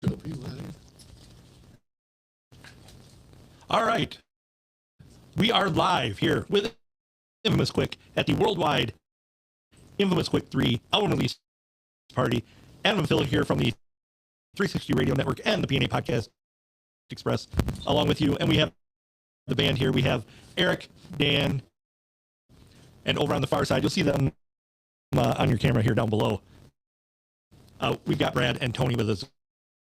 Bamboo. All right. We are live here with Infamous Quick at the worldwide Infamous Quick 3 album release party. Adam Phillip here from the 360 Radio Network and the PNA Podcast Express along with you. And we have the band here. We have Eric, Dan, and over on the far side, you'll see them on your camera here down below. We've got Brad and Tony with us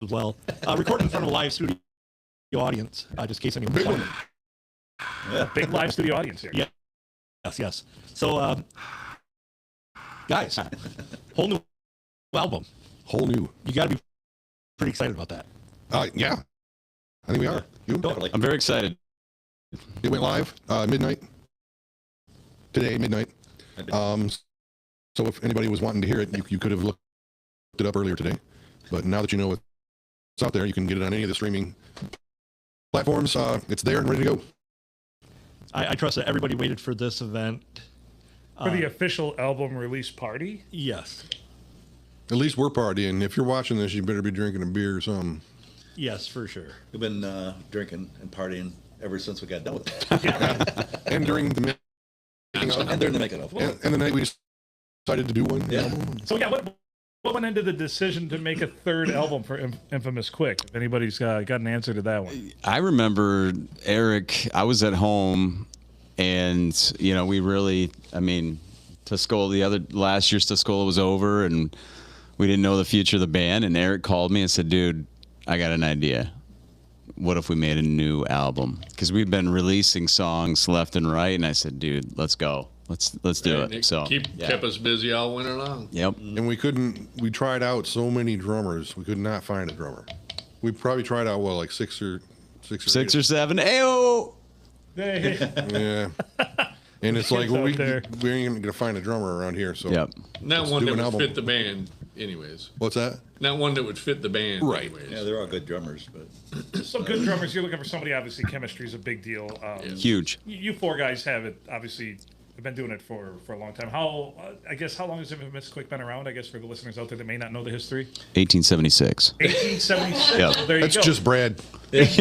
as well. Recording in front of a live studio audience, just in case anyone was wondering. Yeah, big live studio audience here. Yeah. Yes. So, guys, whole new album. Whole new. You got to be pretty excited about that. Yeah. I think we are. You? I'm very excited. It went live midnight. Today, midnight. So if anybody was wanting to hear it, you could have looked it up earlier today. But now that you know it's out there, you can get it on any of the streaming platforms. It's there and ready to go. I trust that everybody waited for this event. For the official album release party? Yes. At least we're partying. If you're watching this, you better be drinking a beer or something. Yes, for sure. We've been drinking and partying ever since we got done with that. And during the making of, And during the making of. and the night we decided to do one. Yeah. album. So yeah, what went into the decision to make a third album for Infamous Quick? If anybody's got an answer to that one. I remember Eric, I was at home and, we really, Tuscola, last year's Tuscola was over and we didn't know the future of the band. And Eric called me and said, dude, I got an idea. What if we made a new album? Because we've been releasing songs left and right. And I said, dude, let's go. Let's do it. So kept us busy all winter long. Yep. And we tried out so many drummers. We could not find a drummer. We probably tried out, like six or Six or seven. Ayo! Hey, Yeah. And it's like, Kids out we there. ain't going to find a drummer around here. So Yep. Not Let's one do that an would album. fit the band, anyways. What's that? Not one that would fit the band, Right. anyways. Yeah, they're all good drummers, but some good drummers. You're looking for somebody. Obviously, chemistry is a big deal. Huge. You four guys have it. Obviously, have been doing it for a long time. How long has Infamous Quick been around? I guess for the listeners out there that may not know the history. 1876. 1876. Yeah. So there you That's go. just Brad. Big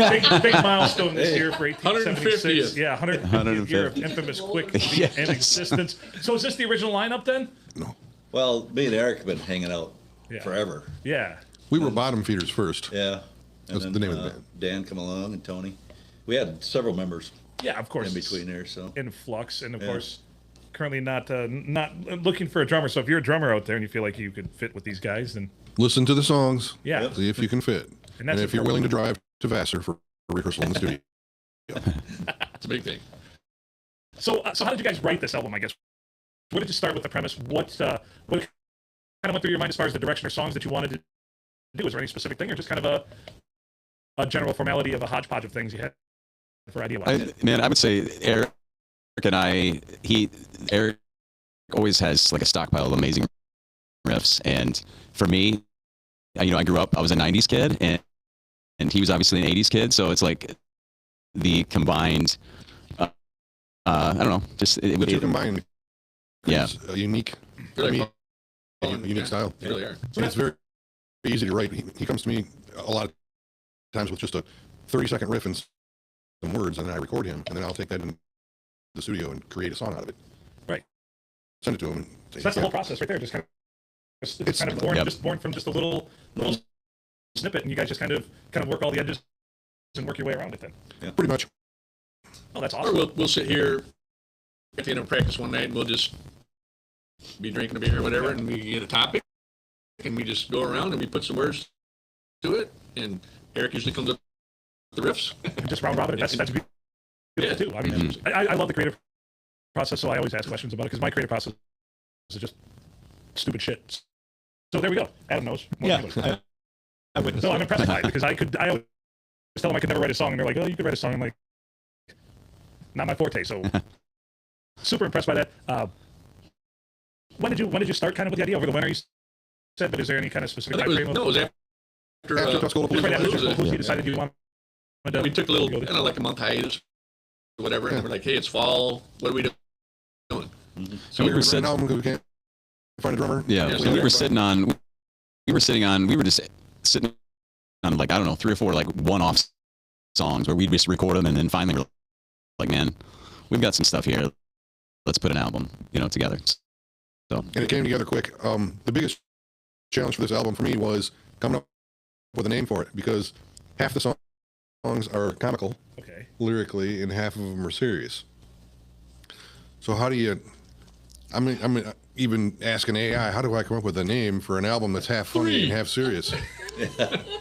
milestone this year for 1876. 150th. Yeah, 150th year of Infamous Quick Yes. in existence. So is this the original lineup then? No. well, me and Eric have been hanging out Yeah. forever. Yeah. We were bottom feeders first. Yeah. And That's the name of the band. Dan come along and Tony. We had several members Yeah, of course. in between there, so. In flux, and of Yeah. course, currently not looking for a drummer. So if you're a drummer out there and you feel like you could fit with these guys, then Listen to the songs. yeah. Yep. See if you can fit. And And, that's if you're willing to drive to Vassar for a rehearsal in the studio. It's a big thing. So how did you guys write this album? I guess. Where did you start with the premise? What kind of went through your mind as far as the direction or songs that you wanted to do? Was there any specific thing, or just kind of a general formality of a hodgepodge of things you had for idea? I would say Eric and Eric always has like a stockpile of amazing riffs. And for me, I grew up, I was a 90s kid and he was obviously an 80s kid. So it's like the combined, I don't know, just, But you combine yeah. a unique, Really me, fun. a unique style. They really are. And it's very easy to write. He comes to me a lot of times with just a 30-second riff and some words, and then I record him, and then I'll take that in the studio and create a song out of it. Right. Send it to him. And say, So that's the "Yeah, whole process right there. Just kind of, it's It's- kind of born, Yep. born from just a little snippet, and you guys just kind of work all the edges and work your way around it. Then, Pretty much. oh, that's Or awesome. we'll sit here at the end of practice one night and we'll just be drinking a beer or whatever, and we get a topic, and we just go around and we put some words to it, and Eric usually comes up with the riffs. And just round robin it. That's beautiful Yeah. too. I mean, I love the creative process, so I always ask questions about it because my creative process is just stupid shit. So there we go. Adam knows. more than anybody. Yeah. I witnessed So I'm it. impressed by it because I always tell them I could never write a song, and they're like, "Oh, you could write a song." I'm like, "Not my forte." So super impressed by that. When did you start kind of with the idea over the winter? You said, but is there any kind of I specific think time it frame? was, no, it was after, After Tuscola Just right after Palooza. Tuscola, you decided you wanted to. we took a little, go kind of like a month hiatus or whatever, and we're like, hey, it's fall, what are we doing? So we were Right sitting, now, we can't find a drummer. yeah, Yeah, we were sitting on, were just sitting on like, I don't know, 3 or 4 like one-off songs where we'd just record them, and then finally we're like, man, we've got some stuff here. Let's put an album, together. So And it came together quick. The biggest challenge for this album for me was coming up with a name for it, because half the songs are comical Okay. lyrically and half of them are serious. So how do you? I mean, even asking AI, how do I come up with a name for an album that's half funny and half serious?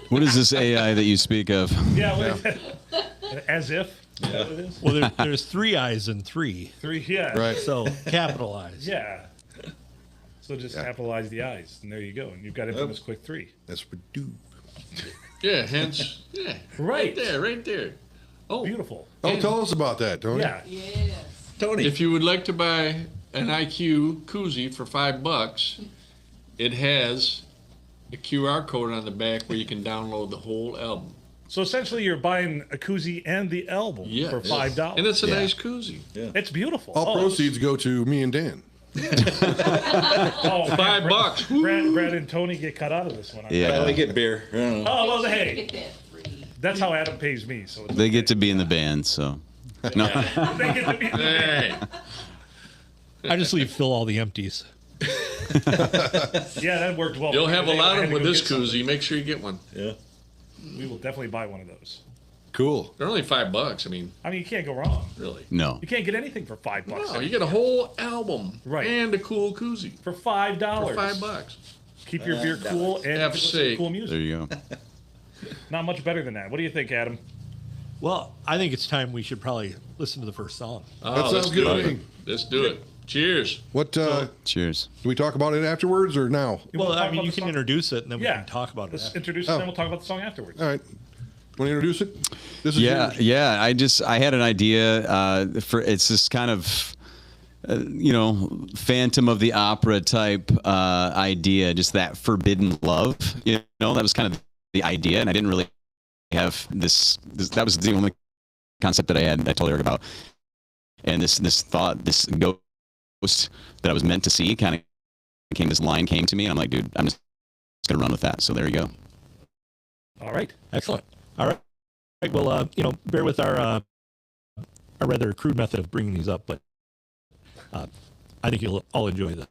what is this AI that you speak of? Yeah. As if. Is that what it is? Well, there's 3 I's and 3, 3. Yeah. Right. so capitalize. Yeah. So just capitalize the I's, and there you go, and you've got Infamous Quick 3. That's what do. Yeah, hence, yeah. Right. Right there. Oh, Beautiful. Oh, tell us about that, Tony. Yeah. Tony. if you would like to buy an IQ koozie for $5, it has a QR code on the back where you can download the whole album. So essentially, you're buying a koozie and the album Yeah. for $5. And it's a Yeah. nice koozie. It's beautiful. All proceeds go to me and Dan. Oh, $5. Woo. Brad and Tony get cut out of this one. Yeah. Well, they get beer. I don't know. Oh, well, hey, Get that free. that's how Adam pays me. So it's They get to be in the band, so no. they get to be. Hey, I just leave Phil all the empties. Yeah, that worked well. you'll have a I lot had of them to with go this get some. koozie. Make sure you get one. Yeah. We will definitely buy one of those. Cool. They're only $5. I mean, I mean, you can't go wrong. really. No. You can't get anything for $5. No, you get a whole album Right. and a cool koozie For $5. for $5. Keep your beer cool and F listen to sake. cool There music. you go. Not much better than that. What do you think, Adam? Well, I think it's time we should probably listen to the first song. Oh, That let's sounds good do to it. me. Let's do it. Cheers. What do Cheers. we talk about it afterwards or now? You Well, wanna talk I mean, about you the can song? introduce it, and then we Yeah. can talk about it. Let's after. introduce it, and then we'll talk about the song afterwards. All right. Want to introduce it? This is Yeah, yours. yeah. I had an idea for it's this kind of Phantom of the Opera type idea, just that forbidden love. That was kind of the idea, and I didn't really have this. That was the only concept that I had. I told Eric about, and this thought, this ghost that I was meant to see, kind of came. This line came to me, and I'm like, dude, I'm just gonna run with that. So there you go. All right. Excellent. All right. Well, bear with our rather crude method of bringing these up, but I think you'll all enjoy this.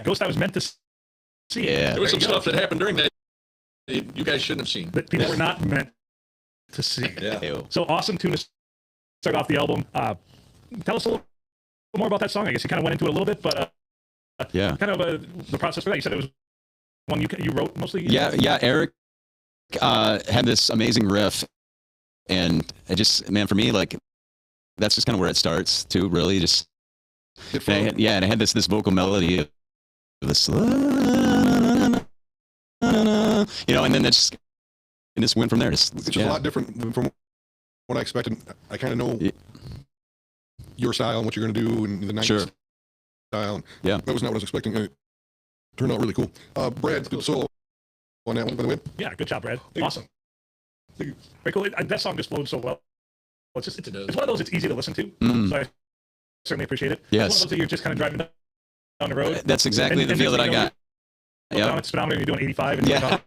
Ghost I Was Meant to See. Yeah. There was some There you go. stuff that happened during that you guys shouldn't have seen. that people were not meant to see. Yeah. Ew. So awesome tune to start off the album. Tell us a little more about that song. I guess you kind of went into it a little bit, but Yeah. kind of the process for that. You said it was one you wrote mostly. Yeah. Eric had this amazing riff, and it just, man, for me, like, that's just kind of where it starts too. Really, just Hit and I flow. had, yeah, and I had this vocal melody of this, and then it just went from there. Just, It's just yeah. a lot different from what I expected. I kind of know Yeah. your style and what you're going to do and the 90s Sure. style. And Yeah. that was not what I was expecting. And it turned out really cool. Brad, good solo on that one, by the way. Yeah, good job, Brad. Awesome. Very cool. That song just flowed so well. It's just it's It does. one of those. It's easy to listen to. Mm. So I certainly appreciate it. Yes. It's one of those that you're just kind of driving down the road. That's exactly And- the and feel that next I thing you know, got. down at speedometer, you're doing 85, and you're Yeah. like,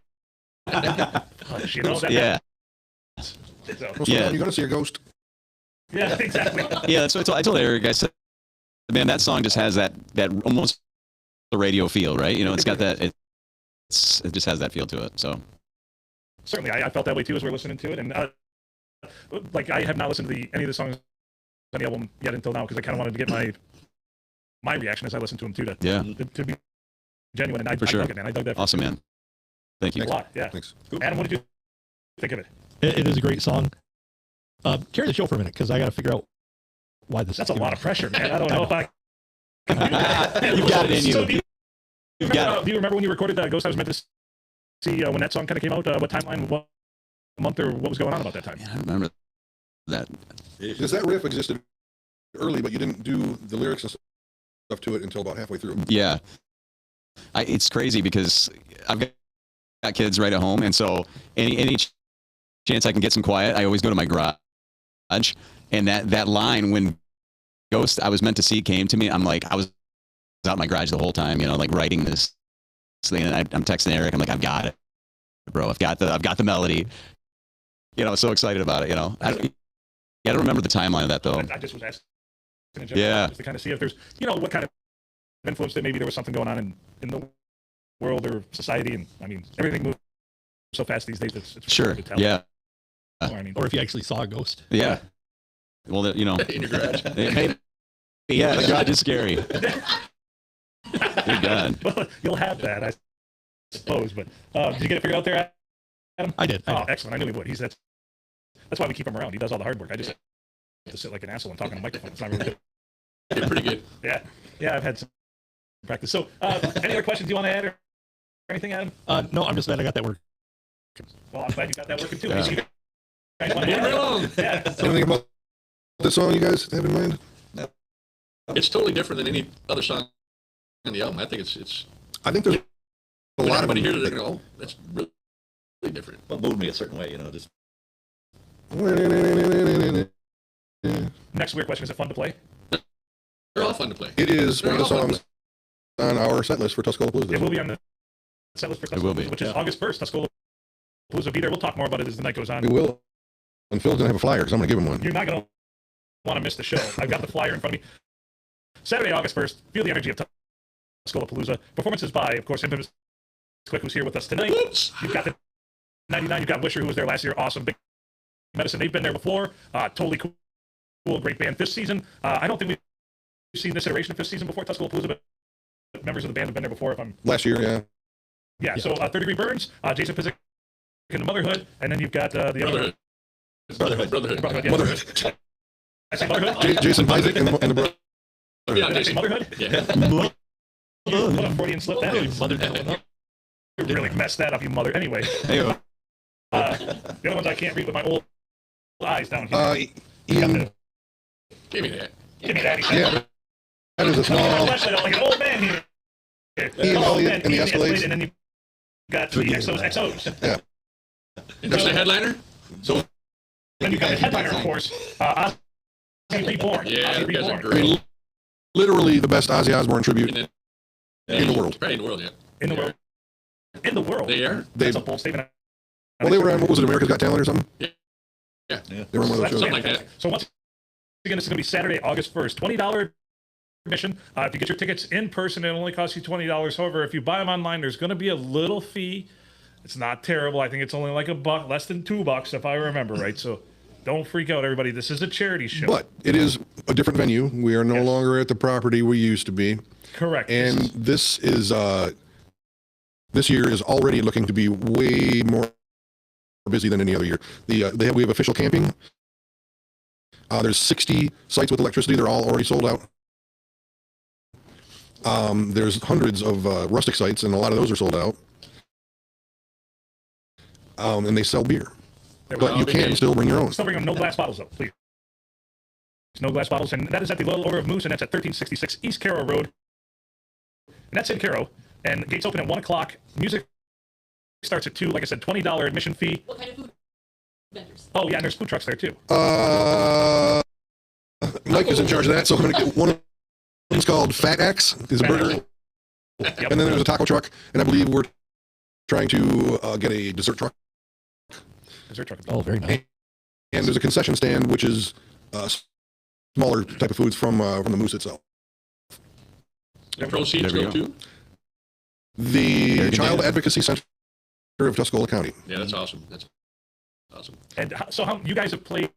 oh, you know, that, Yeah. so, Well, Yeah. you're going to see a ghost. yeah, exactly. Yeah, that's what I told Eric. I said, man, that song just has that almost the radio feel, right? You know, it's got that. It just has that feel to it. So Certainly, I felt that way too as we're listening to it, and like I have not listened to any of the songs on the album yet until now because I kind of wanted to get my reaction as I listened to them too yeah, to be genuine. And I For sure. dug it, man. I dug that awesome, man. Thank you. a lot. Yeah. Thanks. Adam, what did you think of it? It is a great song. Carry the show for a minute because I got to figure out why this. That's a lot of pressure, man. I don't know if I can do that. You've got it in you. So do You've got remember, it. do you remember when you recorded Ghost I Was Meant to See when that song kind of came out? What timeline, what month, or what was going on about that time? Man, I remember that. Because that riff existed early, but you didn't do the lyrics and stuff to it until about halfway through. Yeah, it's crazy because I've got kids right at home, and so any chance I can get some quiet, I always go to my garage, and that line when Ghost I Was Meant to See came to me, I'm like, I was out in my garage the whole time, you know, like writing this thing, and I'm texting Eric, I'm like, I've got it, bro, I've got the melody, you know, so excited about it, you know. I don't remember the timeline of that though. I just was asking in general, Yeah. just to kind of see if there's, you know, what kind of influence that maybe there was something going on in the world or society. And I mean, everything moves so fast these days. It's Sure. hard to tell. Yeah. Or, I mean, or if you actually saw a ghost. Yeah. Well, you know, In your garage. yeah, the garage is scary. Good God. well, you'll have that, I suppose. But did you get it figured out there, Adam? I did. Oh, excellent. I knew he would. That's why we keep him around. He does all the hard work. I just have to sit like an asshole and talk on a microphone. It's not really good. Yeah, pretty good. Yeah, I've had some practice. So, any other questions you want to add or anything, Adam? No, I'm just glad I got that work. Well, I'm glad you got that working too. Yeah. You guys want to Moving add? right along. Yeah. Anything about this song you guys have in mind? It's totally different than any other song on the album. I think it's I think there's a when lot of everybody them. hears it, they're going, oh, that's really different. But moved me a certain way, you know, just Next weird question: is it fun to play? They're all fun to play. It is one of the They're all fun songs on our set list for Tuscola Blues. It will be on the set list for It will be. Tuscola, which is August 1st. Tuscola Blues will be there. We'll talk more about it as the night goes on. We will. And Phil's gonna have a flyer because I'm gonna give him one. You're not going to want to miss the show. I've got the flyer in front of me. Saturday, August 1st. Feel the energy of Tuscola Palooza. Performances by, of course, Infamous Quick, who's here with us tonight. Whoops. You've got the 99. You've got Wisher, who was there last year. Awesome. Big Medicine. They've been there before. Totally cool. Great band. Fifth season. I don't think we've seen this iteration of fifth season before Tuscola Palooza, but members of the band have been there before. If I'm Last year, yeah. yeah. So Third Degree Burns, Jason Pizik, and the Motherhood, and then you've got the other Brotherhood. Brotherhood. Yeah. Motherhood. I say Motherhood. Jason Isaac and the brother. Yeah, Did I say Jason. Motherhood? Yeah. What a Freudian slip that is. Mother that one up. You really messed that up, you mother. Anyway, Hey, the other ones I can't read with my old eyes down here. Ian, Give me that. Give me that. yeah. That is a small. Flashlight, I'm like an old man here. Ian Old Elliott man, and the Ian Escalades. And then you got the XOs. Yeah. That's the headliner? So Then you got the headliner, of course. Ozzy Reborn. Yeah, Ozzy you guys are Reborn. I mean, great. literally the best Ozzy Osbourne tribute. And In the world. Right, in the world, yeah. In the world. In the world. They are. They, That's a bold statement. well, they were on, what was it, America's Got Talent or something? Yeah. They were on one of those shows. Something like that. So once again, this is going to be Saturday, August 1st. $20 admission. If you get your tickets in person, it only costs you $20. However, if you buy them online, there's going to be a little fee. It's not terrible. I think it's only like $1, less than $2, if I remember right. So don't freak out, everybody. This is a charity show. But it is a different venue. We are no Yes. longer at the property we used to be. Correct. And this is this year is already looking to be way more busy than any other year. We have official camping. There's 60 sites with electricity. They're all already sold out. There's hundreds of rustic sites, and a lot of those are sold out. And they sell beer, but you can still bring your own. Still bring them no glass bottles, though, please. No glass bottles, and that is at the Loyal Order of Moose, and that's at 1366 East Carroll Road, and that's in Carroll. And gates open at 1 o'clock. Music starts at 2. Like I said, $20 admission fee. What kind of food vendors? Oh yeah, and there's food trucks there too. Mike is in charge of that, so I'm going to get one of them. It's called Fat X. Is a burger, Yep. and then there's a taco truck, and I believe we're trying to get a dessert truck. Dessert truck. Oh, very nice. And there's a concession stand, which is smaller type of foods from the Moose itself. The proceeds There we go go. to? The Child Advocacy Center of Tuscola County. Yeah, that's awesome. That's awesome. And how you guys have played?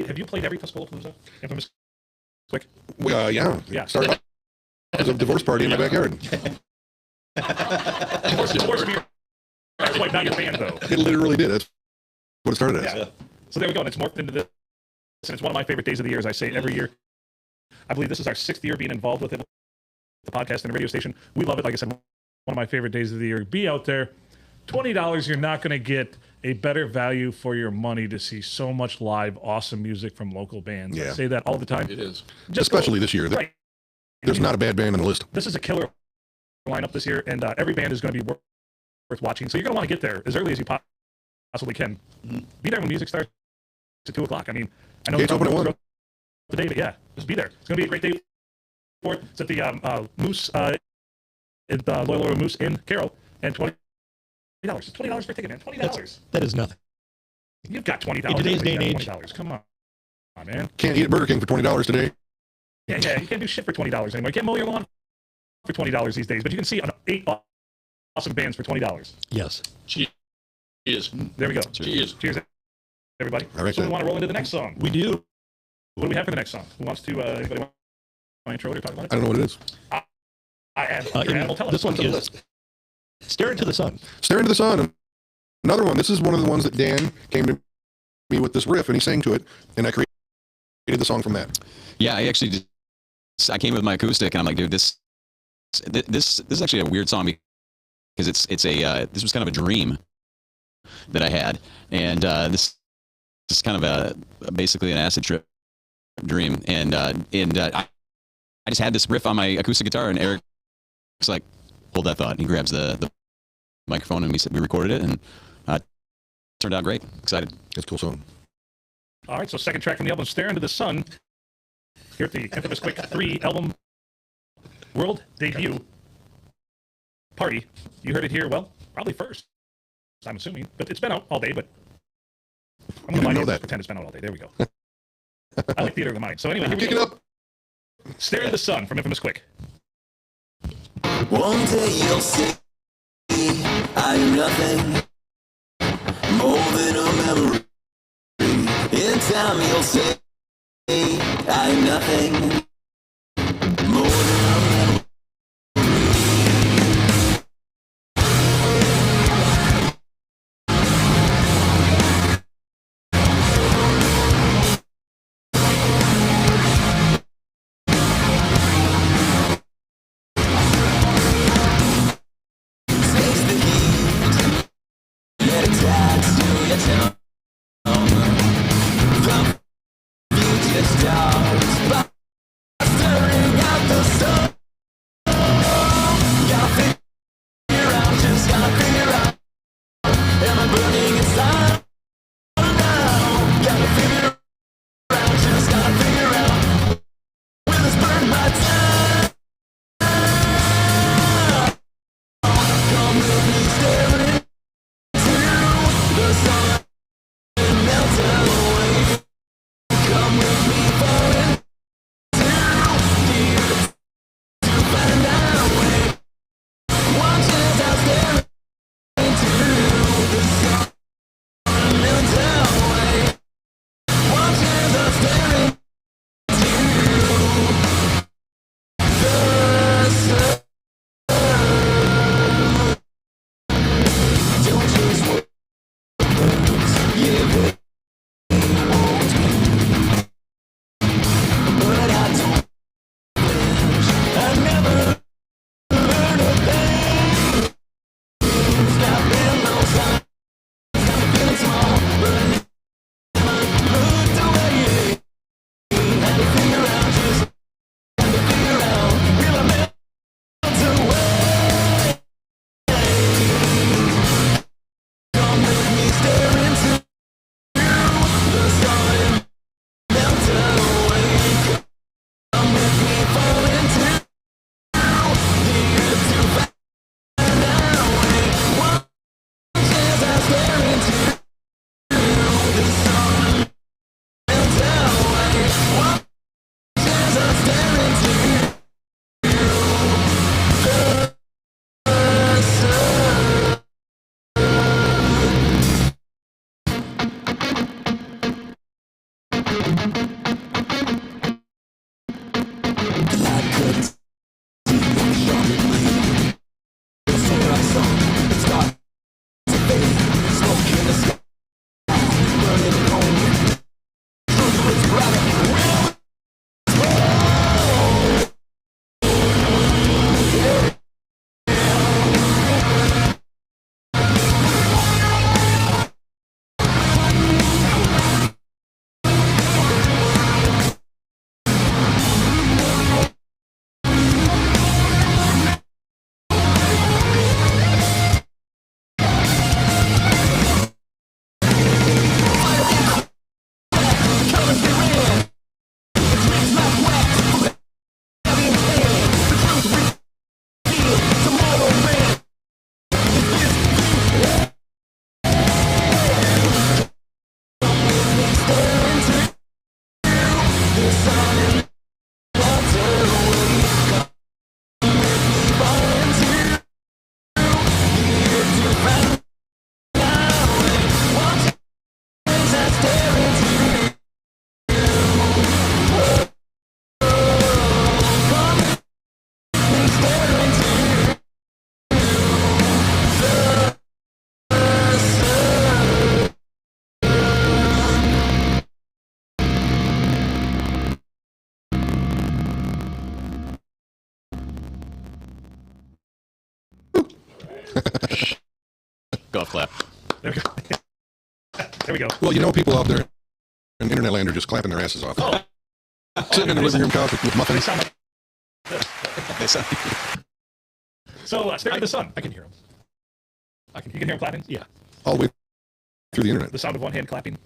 Have you played every Tuscola Palooza? Infamous. Quick. Yeah. Yeah. Started off as a divorce party in my backyard. Divorce me. That's why not your band though. It literally did. That's what it started as. Yeah. So there we go. And it's morphed into this. And it's one of my favorite days of the year, as I say every year. I believe this is our 6th year being involved with it, the podcast and the radio station. We love it. Like I said, one of my favorite days of the year. Be out there. $20, you're not going to get a better value for your money to see so much live, awesome music from local bands. I Yeah. say that all the time. It is. Just Especially this year. right. There's not a bad band on the list. This is a killer lineup this year, and every band is going to be worth watching. So you're going to want to get there as early as you possibly can. Be there when music starts at 2 o'clock. I mean, I know Gates open at 1. the day, but yeah, just be there. It's going to be a great day for it. It's at the Moose, at the Loyal Order Moose in Carroll, and $20. It's $20 per ticket, man. $20. That is nothing. You've got $20. In today's day and You age. got $20. Come on, man. Can't eat at Burger King for $20 today. Yeah, you can't do shit for $20 anymore. You can't mow your lawn for $20 these days, but you can see 8 awesome bands for $20. Yes. She is. There we go. She is. Cheers, everybody. All right, So we then. want to roll into the next song. We do. What do we have for the next song? Who wants to? Anybody want to intro it or talk about it? I don't know what it is. I am. Your animal. Tell us. This one is Stare Into the Sun. Stare Into the Sun. Another one. This is one of the ones that Dan came to me with this riff, and he sang to it, and I created the song from that. Yeah, I came with my acoustic, and I'm like, dude, this is actually a weird song because this was kind of a dream that I had, and this is kind of basically an acid trip dream, and I just had this riff on my acoustic guitar, and Eric's like, hold that thought, and he grabs the microphone, and we recorded it, and turned out great. Excited. It's a cool song. All right. So second track from the album, "Stare Into the Sun." Here at the Infamous Quick 3 album world debut party. You heard it here. Well, probably first. I'm assuming, but it's been out all day. But I'm You didn't going know to that. pretend it's been out all day. There we go. I like theater of the mind. So anyway, here we Kick go. it up. "Stare Into the Sun" from Infamous Quick. One day you'll see I'm nothing more than a memory. In time you'll say I'm nothing more than a memory. Taste the heat, let it tax to your tongue. The future starts. Golf clap. There we go. There we go. Well, people out there in internet land are just clapping their asses off. Oh, Sitting in the living room couch with they muffins. sound like They sound- so. Staring at the sun. I can hear him. You can hear him clapping. Yeah. All the way through the internet. The sound of one hand clapping.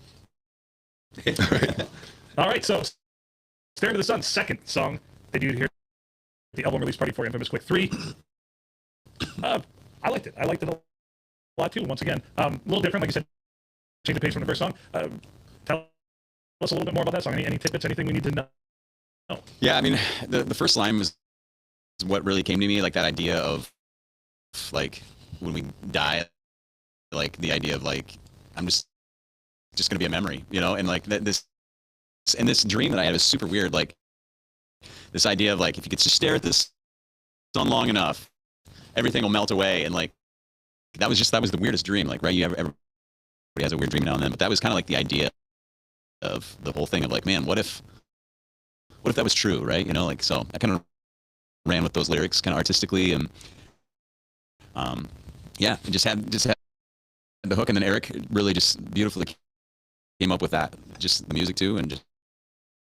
Right. All right, so Staring to the Sun, second song debuted here at the album release party for Infamous Quick 3. I liked it. I liked it a lot too, once again. A little different, like you said, change the pace from the first song. Tell us a little bit more about that song. Any tidbits, anything we need to know? Yeah, I mean, the first line was what really came to me, like that idea of like when we die, like the idea of like I'm just gonna be a memory, and like this dream that I had was super weird. Like this idea of like if you could just stare at this sun long enough, everything will melt away, and like that was the weirdest dream. Like right, everybody has a weird dream now and then, but that was kind of like the idea of the whole thing of like, man, what if that was true, right? Like so I kind of ran with those lyrics kind of artistically, and yeah, and just had the hook, and then Eric really just beautifully came up with that, just the music too, and just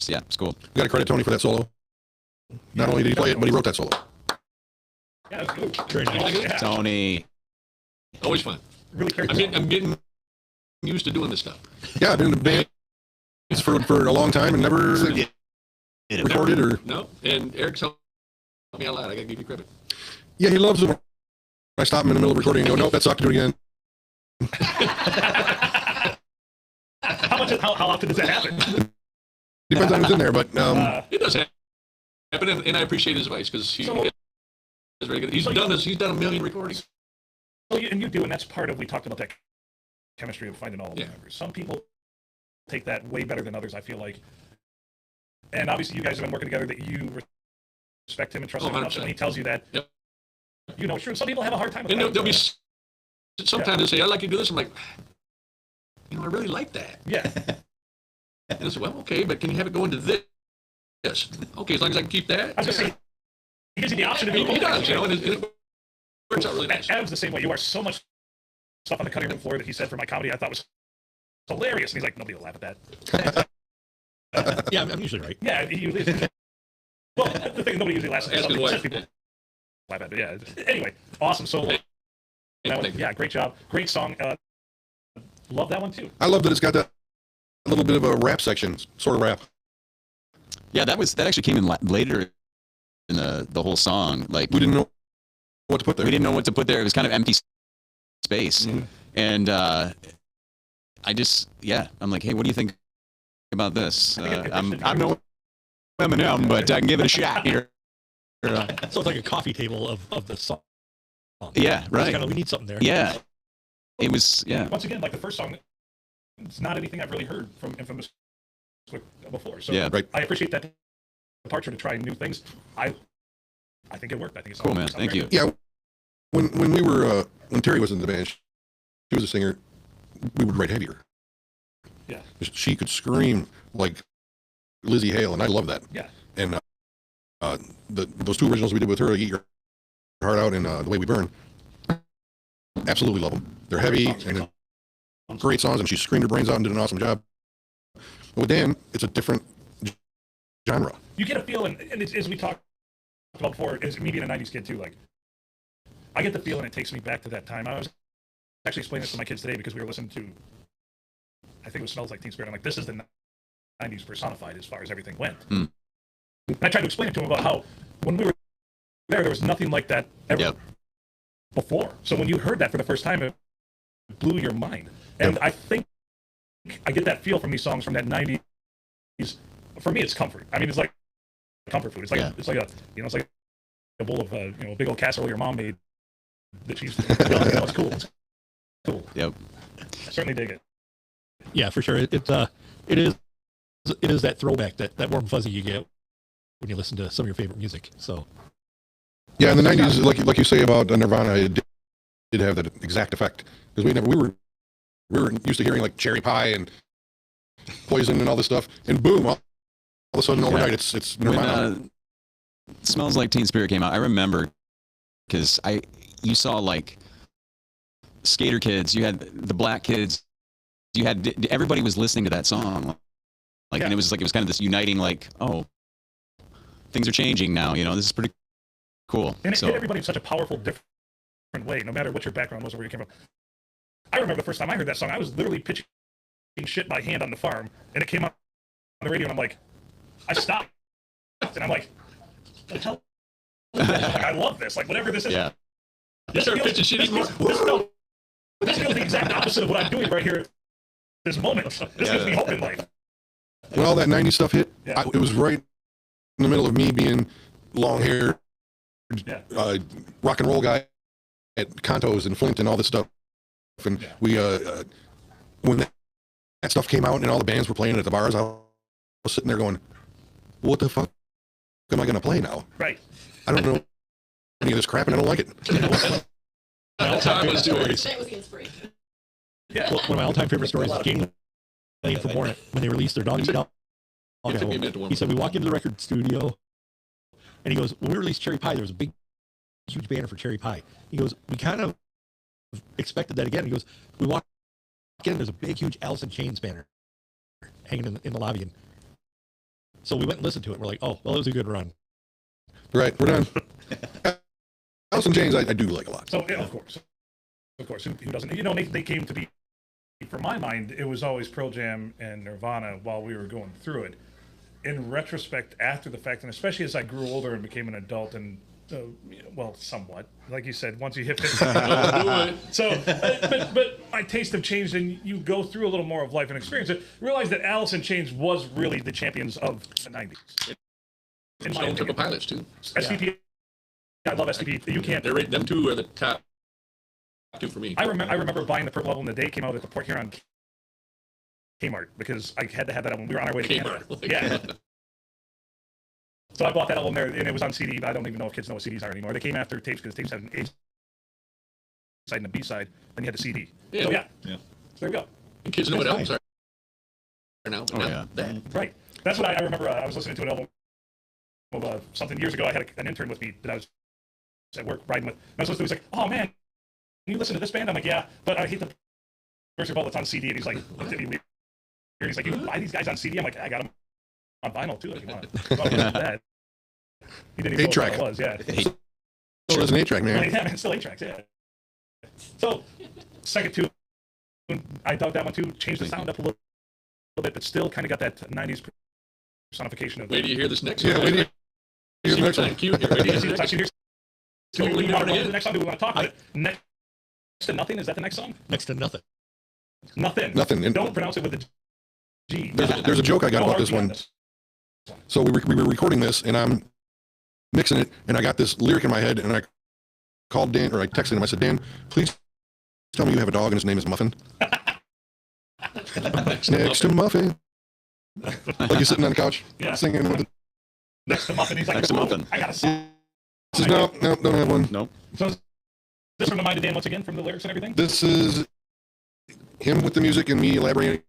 yeah, it's cool. You got to credit Tony for that solo. Not only did he play it, but he wrote that solo. Yeah, that's good. Very nice. Yeah, Tony, Always fun. really carried I'm getting used to doing this stuff. Yeah, I've been in the band for a long time and never recorded or. No, and Eric's helped me a lot. I gotta give you credit. Yeah, he loves it. I stop him in the middle of recording and go, nope, that sucked, do it again. How often does that happen? Depends on who's in there, but It does happen, and I appreciate his advice because is very good. He's done a million recordings. Well, and you do, and that's part of, we talked about that chemistry of finding all of the Yeah. members. Some people take that way better than others, I feel like. And obviously you guys have been working together, that you respect him and trust him enough, so when he tells you that, Yep. Sure, some people have a hard time with And that. there'll be sometimes they say, "I'd like you to do this." I'm like, I really like that. Yeah. And I said, "Well, okay, but can you have it go into this?" Okay, as long as I can keep that. I was going to say, he gives you the option to He do does, both. and it works out really nice. Adam's the same way. You are so much stuff on the cutting room floor that he said for my comedy I thought was hilarious. And he's like, nobody will laugh at that. Yeah, I'm usually right. Yeah, well, the thing, nobody usually laughs at Ask his something. wife. Says people laugh at it. Yeah. Anyway, awesome. So, yeah, great job. Great song. Love that one too. I love that it's got that little bit of a rap section, sort of rap. yeah, that actually came in later in the whole song. Like We didn't know what to put there. we didn't know what to put there. It was kind of empty space, and I'm like, hey, what do you think about this? I'm no Eminem, but I can give it a shot here. So it's like a coffee table of the song. Yeah, It's right. we need something there. Yeah, it was. Yeah, Once again, like the first song, it's not anything I've really heard from Infamous before. So Yeah. Right. I appreciate that departure to try new things. I think it worked. I think it's cool, man. Thank you. Yeah, when we were when Terry was in the band, she was a singer. We would write heavier. Yeah. She could scream like Lizzie Hale, and I love that. Yeah. And those two originals we did with her, Eat Your Heart Out and The Way We Burn, absolutely love them. They're heavy and great songs, and she screamed her brains out and did an awesome job. But with Dan, it's a different genre. You get a feeling, and it's, as we talked about before, as me being a 90s kid too, like, I get the feeling it takes me back to that time. I was actually explaining this to my kids today because we were listening to, I think it was Smells Like Teen Spirit. I'm like, this is the 90s personified as far as everything went. Mm. And I tried to explain it to him about how when we were there was nothing like that ever Yep. before. So when you heard that for the first time, it blew your mind. And Yep. I think I get that feel from these songs from that 90s. For me, it's comfort. I mean, it's like comfort food. It's like it's like a bowl of a big old casserole your mom made that she's it's cool. It's cool. Yep. I certainly dig it. Yeah, for sure. It is that throwback, that warm fuzzy you get when you listen to some of your favorite music. So Yeah, in the 90s, like you say about Nirvana, it did have that exact effect. Because we were used to hearing like Cherry Pie and Poison and all this stuff, and boom, all of a sudden overnight it's When Nirvana. Smells Like Teen Spirit came out, I remember because you saw like skater kids, you had the black kids, you had everybody was listening to that song, like, and it was kind of this uniting, like, oh, things are changing now. You know, this is pretty cool. And it So hit everybody in such a powerful, different way, no matter what your background was or where you came from. I remember the first time I heard that song, I was literally pitching shit by hand on the farm, and it came on the radio, and I'm like, I stopped, and I'm like, the hell? Like, I love this. Like, whatever this is. yeah, You start pitching shit anymore? This feels the exact opposite of what I'm doing right here at this moment. This gives me hope in life. When all that 90s stuff hit, Yeah. it was right in the middle of me being long hair, Yeah. rock and roll guy at Contos and Flint and all this stuff. And we, when that stuff came out and all the bands were playing at the bars, I was sitting there going, what the fuck am I going to play now? Right. I don't know any of this crap and I don't like it. Time was doing. That was the inspiration. Yeah. One of my all-time favorite stories is Game Lane from Warren when they released their Dog Eat Dog It took me a album. minute to warm He up. said we walk into the record studio, and he goes, when we released Cherry Pie, there was a big, huge banner for Cherry Pie. He goes, we kind of expected that again. He goes, we walk in, there's a big, huge Alice in Chains banner hanging in the lobby, and so we went and listened to it. We're like, oh, well, it was a good run. Right, we're done. Alice in Chains, I do like a lot. So, yeah, of course. Of course. Who doesn't? You know, they came to be, for my mind, it was always Pearl Jam and Nirvana while we were going through it. In retrospect, after the fact, and especially as I grew older and became an adult and, well, somewhat, like you said, once you hit 50. So, but my tastes have changed, and you go through a little more of life and experience it. Realize that Alice in Chains was really the champions of the 90s. In my Stone Temple opinion. Pilots too. STP, I love STP. You can't. They're right. Them two are the top two for me. I remember buying the Purple Album the day it came out at the Port Huron Kmart because I had to have that album. We were on our way to Canada. Kmart. Yeah. So I bought that album there, and it was on CD. I don't even know if kids know what CDs are anymore. They came after tapes because tapes had an A side and a B side. Then you had the CD. Yeah. So yeah. Yeah. So there we go. And kids know what albums are now, but Oh, not yeah. that. Right. That's what I remember. I was listening to an album of something years ago. I had an intern with me that I was at work riding with. And I was listening to. He's like, "Oh man, you listen to this band?" I'm like, "Yeah, but I hate the first of all, it's on CD." And he's like, "Looked at me weird." He's like, "You buy these guys on CD?" I'm like, "I got them on vinyl too if you want." So I was like, that. He didn't even know what 8-track. that was. Yeah. So there's an 8-track, man. Yeah, man, still 8 tracks. Yeah. So second two, I dug that one too. Changed the sound up a little bit, but still kind of got that 90s personification of. Wait till you hear this next Yeah, one. wait till you hear the next Time one. cute. You're ready to hear the next Actually, here's. Do we Totally want to different go to again. the next song? Do we want to talk about it? Next to Nothing? Is that the next song? Next to nothing. Nothing. Nothing. And Don't pronounce it with a G. there's a joke I got No about this RP on one. So we were recording this, and I'm mixing it, and I got this lyric in my head, and I called Dan, or I texted him. I said, "Dan, please tell me you have a dog, and his name is Muffin." Next to Muffin. Like you're sitting on the couch, Yeah. singing with it. Next to Muffin. He's like, Next to "Whoa, Muffin." I got to song. He says, no, don't have one. nope. So is this from the mind of Dan once again from the lyrics and everything? This is him with the music and me elaborating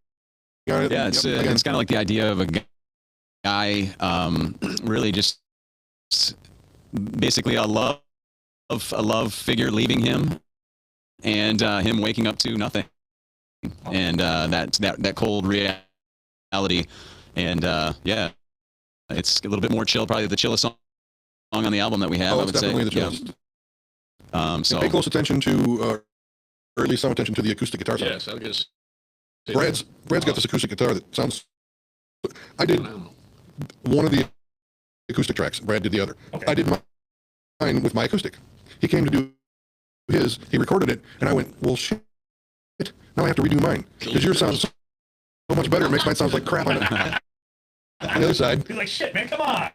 on it. Yeah, it's Again, kind of like the idea of a guy, really just basically a love figure leaving him, and him waking up to nothing, and that cold reality, and yeah, it's a little bit more chill, probably the chillest song on the album that we have. oh, I it's would say. definitely the Yeah. chillest. So Pay close attention to, or at least some attention to the acoustic guitar sound. Yes, I was gonna say Brad's got this acoustic guitar that sounds. I did phenomenal. one of the acoustic tracks. Brad did the other. Okay. I did mine with my acoustic. He came to do his. He recorded it, and I went, "Well, shit. Now I have to redo mine because yours sounds so much better. It makes mine sound like crap on the other side." He's like, shit, man, come on.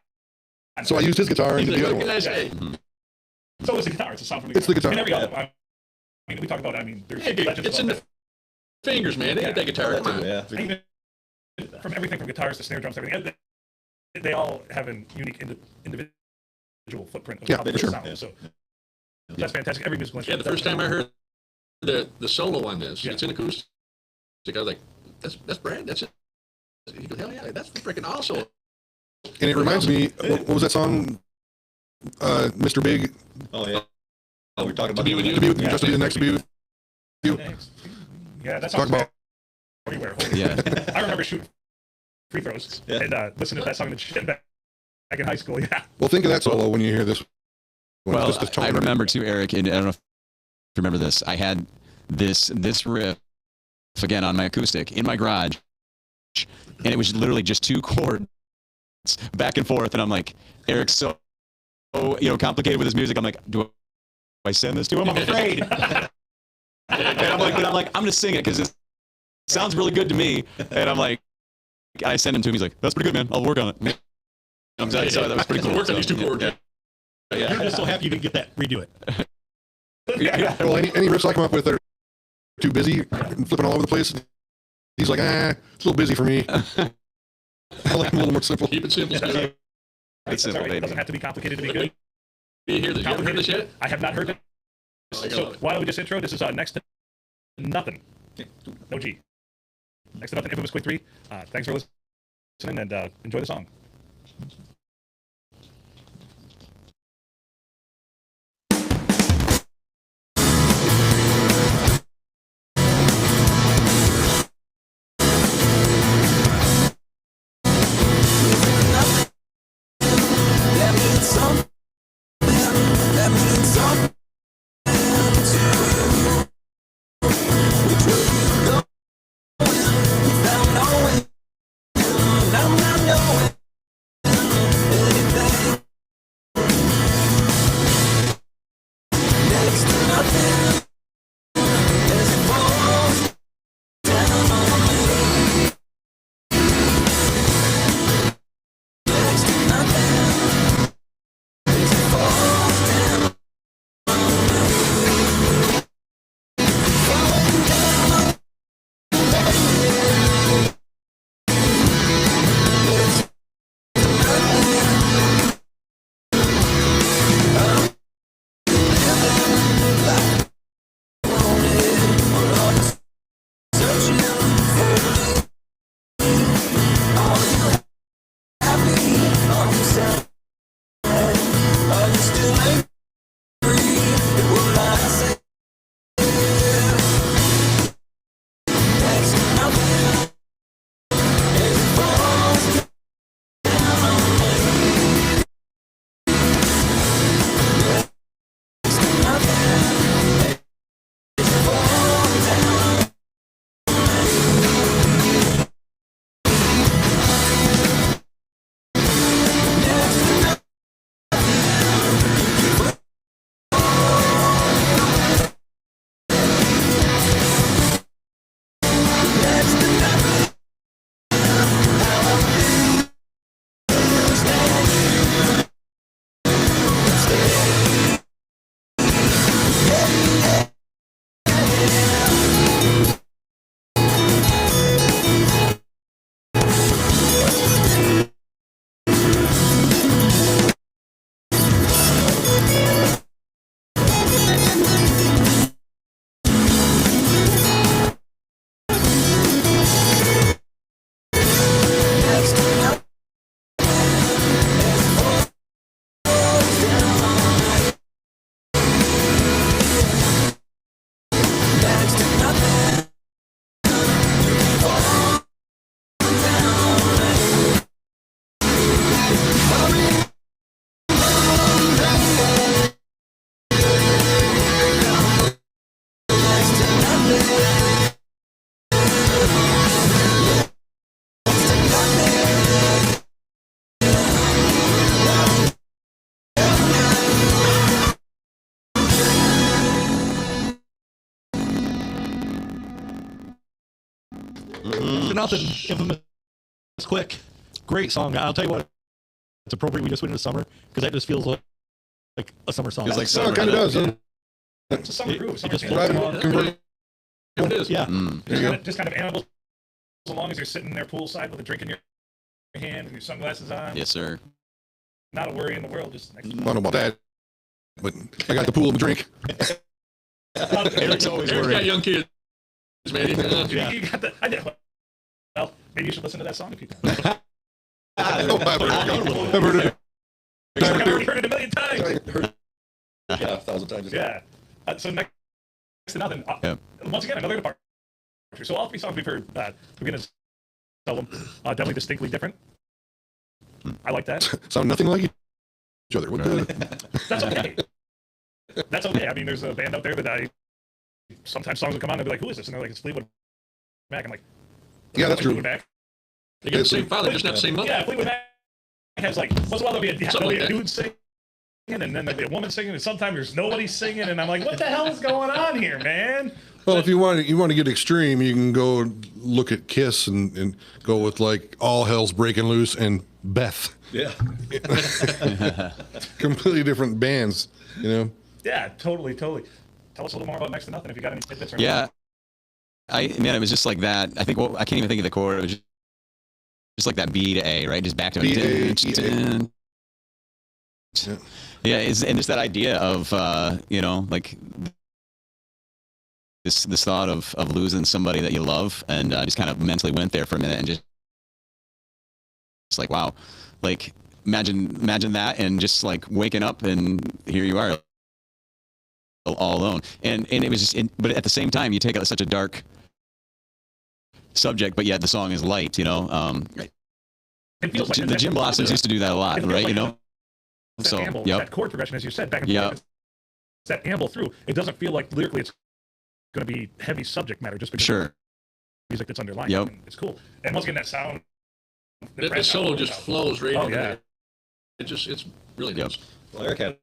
So I used his guitar and He's did like, the what other can I one. say? So it's the guitar. It's a sound from the It's the guitar. And every album. I mean, we talk about it. I mean, there's Yeah, dude, legends it's in about the fingers, man. They got that guitar. Come on. Yeah. that. Even from everything from guitars to snare drums, everything. They all have a unique individual footprint of Yeah, how they for sure. sound. So that's fantastic. Every musical Yeah, instrument. the first time I heard the solo on this, Yeah. it's in acoustic. I was like, that's Brad. That's it. He goes, hell yeah, that's freaking awesome. And it reminds me, what was that song? Mr. Big. Oh yeah. Oh, we're talking about To be with you. To be with you, just to be the next to be with you. Yeah, that's Talk about everywhere. Yeah. I remember shooting free throws and listening to that song in the gym back in high school. Yeah. well, think of that solo when you hear this. Well, Just the tone. I remember too, Eric, and I don't know if you remember this. I had this riff again on my acoustic in my garage, and it was literally just 2 chords back and forth. And I'm like, Eric's so complicated with his music. I'm like, do I send this to him? I'm afraid. and I'm like, I'm gonna sing it because it sounds really good to me. And I'm like, I send him to him. He's like, that's pretty good, man. I'll work on it. I'm sorry, so that was pretty cool. Work on these 2 chords. You're just so happy you didn't get that. Redo it. Yeah. Well, any riffs I come up with that are too busy and flipping all over the place, he's like, it's a little busy for me. I like them a little more simple. Keep it simple. That's Steve. right. It's simple, It baby. doesn't have to be complicated to be good. You hear this? You ever heard this yet? I have not heard it. Oh, I So love it. why don't we just intro? This is next to nothing. No G. Next to nothing. Infamous Quick 3. Thanks for listening and enjoy the song. That means something. That means something to you. Which way you going? Without knowing. I'm not knowing anything. Next to nothing. As it falls down on me. Next to nothing. As it falls down on me. Falling down. Searching for are you happy? Are you sad? Are you still angry? What I say? Next to nothing. As it falls down on me. Next to nothing. As it falls down. Next to nothing. Next to nothing. Next to nothing. Next to nothing. To nothing. Infamous Quick. Great song. I'll tell you what. It's appropriate we just went into summer because that just feels like a summer song. Feels like Oh, summer. it kind of does. Huh? It's a summer groove. Summer just jam. Right in convert- It is. Yeah. Just kind of animals as long as you're sitting there poolside with a drink in your hand and your sunglasses on. Yes, sir. Not a worry in the world. Just next I don't know about that, but I got the pool and the drink. Eric's always Eric's got worried. young kids, man. Yeah. You got the, I did. Well, maybe you should listen to that song if you can. Oh, I've heard it. I've already heard it a million times. I heard it 1,000 times. Yeah. So next to Nothing. Yep. Once again, another departure. So all three songs we've heard, beginning album, definitely distinctly different. I like that. Sound nothing like each other. What the? That's okay. That's okay. I mean, there's a band out there that sometimes songs will come on and be like, "Who is this?" And they're like, "It's Fleetwood Mac." I'm like, Yeah, that's Fleetwood true. Mac. They got the same father, just not the same mother. Yeah, Fleetwood Mac has like once in a while there'll be Something like a that. dude singing, and then there'll be a woman singing, and sometimes there's nobody singing, and I'm like, "What the hell is going on here, man?" Well, if you want to get extreme, you can go look at Kiss and go with like All Hell's Breaking Loose and Beth. Yeah. Completely different bands, you know. Yeah, totally. Tell us a little more about Next to Nothing if you got any tidbits. Or Yeah. Man, it was just like that. I think, I can't even think of the chord. It was just like that B to A, right? Just back to B, A, it. E, A. Yeah. Yeah, and just that idea of, like this thought of losing somebody that you love, and just kind of mentally went there for a minute and just like, wow, like imagine that, and just like waking up and here you are all alone, and it was just, but at the same time you take out such a dark subject, but yet the song is light, It feels like the Jim Blossoms used to do that a lot, It feels right? like that So amble, yep. that chord progression, as you said, back and Yep. forth. It's that amble through. It doesn't feel like lyrically it's going to be heavy subject matter just because of Sure. the music that's underlying. Yep. I mean, it's cool. And once again, that sound. The solo just flows right Oh, into yeah. there. It's really Yep. nice. Well, Eric had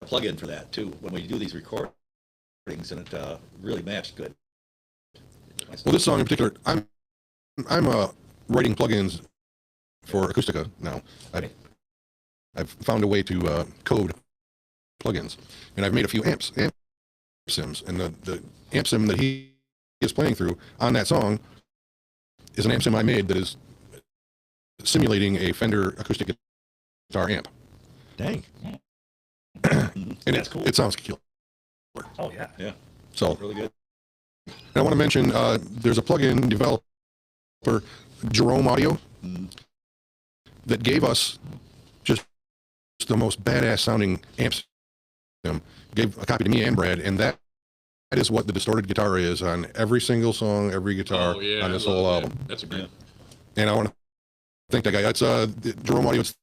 a plug-in for that too when we do these recordings, and it really matched good. Well, this song in particular, I'm writing plugins for Acoustica now. I've found a way to code plugins, and I've made a few amp sims, and the amp sim that he is playing through on that song is an amp sim I made that is simulating a Fender acoustic guitar amp, Dang. and That's cool. it sounds killer. Oh yeah. Yeah, So really good. and I want to mention there's a plugin developer, Jerome Audio, that gave us just the most badass sounding amps. Gave a copy to me and Brad, and that is what the distorted guitar is on every single song, every guitar Oh, yeah. on this I love whole that. album. That's a great. And I want to thank that guy. It's Jerome Audio. It's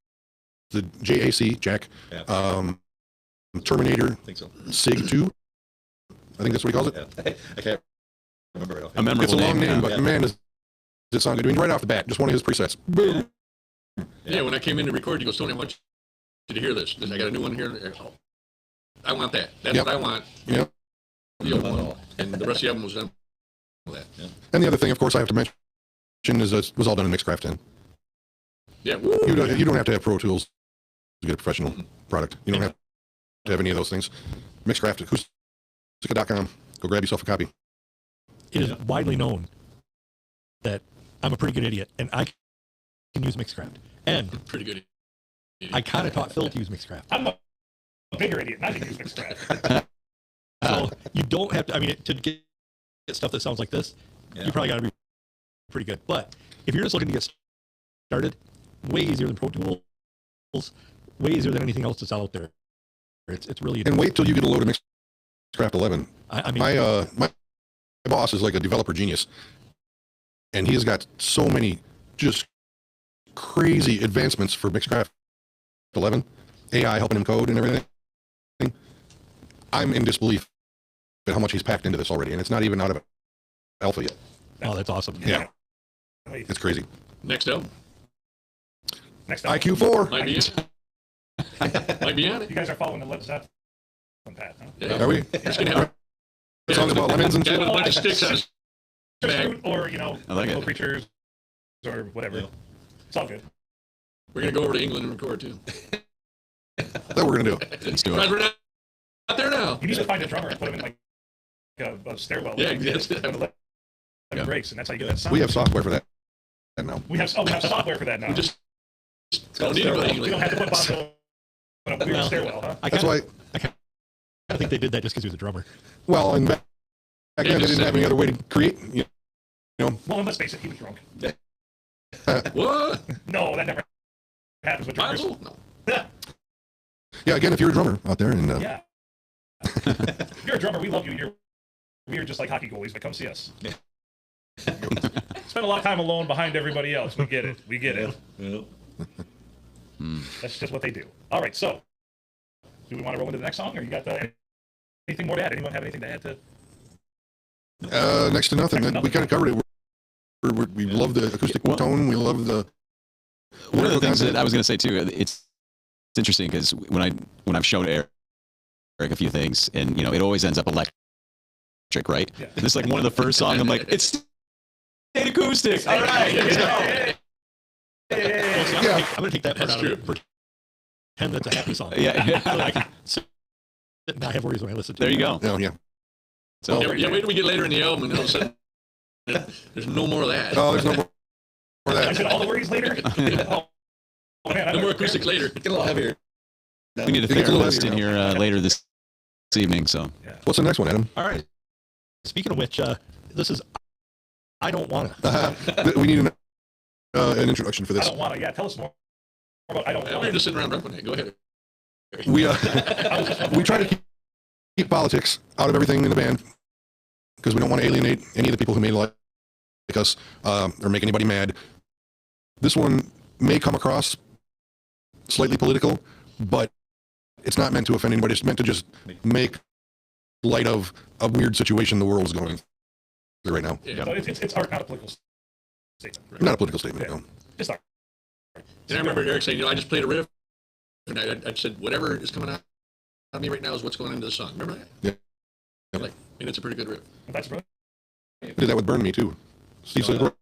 the JAC Jack Yeah, Terminator I think so. Sig 2. I think that's what he calls it. Yeah. I can't remember it. A memorable It's a long name, yeah. but man, does it sound good. I mean, right off the bat, just one of his presets. Boom. Yeah, when I came in to record, he goes, Tony, I want you to hear this. I got a new one here. Oh, I want that. That's Yep. what I want. Yep. The old one. And the rest of the album was done with that. And the other thing, of course, I have to mention is it was all done in Mixcraft 10. Yeah. Woo! You don't have to have Pro Tools to get a professional product. You don't have to have any of those things. Mixcraft, Acoustica.com. Go grab yourself a copy. It is widely known that I'm a pretty good idiot and I can use Mixcraft. And Pretty good. I kind of taught Phil to use Mixcraft. I'm a bigger idiot. Not to use Mixcraft. So you don't have to, I mean, to get stuff that sounds like this, Yeah. you probably got to be pretty good. But if you're just looking to get started, way easier than Pro Tools, way easier than anything else that's out there. It's really, And wait till you get a load of Mixcraft 11. I mean, My boss is like a developer genius, and he has got so many just crazy advancements for Mixcraft 11, AI helping him code and everything. I'm in disbelief at how much he's packed into this already, and it's not even out of alpha yet. oh, that's awesome. Yeah, it's crazy. Next album. Next up, IQ4. Might be it. Might be on it. you guys are following the Led Zeppelin path, huh? Yeah. Are we? Just gonna have Songs about lemons and Guy shit. with a bunch of sticks on his Just back. fruit or I like little it. creatures or whatever. Yeah. It's all good. We're gonna go over to England and record too. That we're gonna do. Let's do Right, it. we're not there now. You need to find a drummer and put him in like a stairwell. Yeah, Like, that's it. and let him breaks, and that's how you get that sound. We have software for that now. we have software for that now. We just don't need to go to we England. don't have to put Bob Dylan in a weird Well, stairwell, huh? I That's kind why. of think they did that just because he was a drummer. Well, and back then they didn't have any other way to create. You know, Well, and let's face it, he was drunk. What? No, that never happens with drummers. Bible? No. yeah. Again, if you're a drummer out there, and Yeah. If you're a drummer, we love you. You're weird just like hockey goalies, but come see us. Spend a lot of time alone behind everybody else. We get it. We get it. Yeah. That's just what they do. All right, so do we want to roll into the next song, or you got anything more to add? Anyone have anything to add to? Next to nothing. We kind of covered it. We love the acoustic tone. We love the. One of the things that I was going to say too, it's interesting because when I've shown Eric a few things, and it always ends up electric, right? Yeah. This is like one of the first songs. I'm like, it's stayed acoustic. All right, let's go. Well, see, Yeah. I'm gonna take that part That's out true. of it. Pretend that's a happy song. Yeah. So that I can sit and not have worries when I listen to There it. you go. Oh yeah. So Yeah, wait till we get later in the album, and all of a sudden, there's no more of that. Oh, there's no more for I that. said all the worries later. Oh, man, No more acoustics later. Get a little heavier. we need a It gets a little therapist in heavier here later this evening. So What's the next one, Adam? All right. Speaking of which, this is I Don't Wanna. We need an introduction for I this. don't want to. Yeah, tell us more about I don't We're want just sitting around rapping it. Go ahead. We we try to keep politics out of everything in the band because we don't want to alienate any of the people who may like us or make anybody mad. This one may come across slightly political, but it's not meant to offend anybody. It's meant to just make light of a weird situation the world's going through right now. Yeah. So it's art, not a political statement. Right? Not a political statement, Yeah. no. Just art. And I remember Eric saying, I just played a riff, and I said, whatever is coming out of me right now is what's going into the song. Remember that? Yeah. I'm like, and it's a pretty good riff. That's brilliant. I did that with Burn Me, too. Steve said, write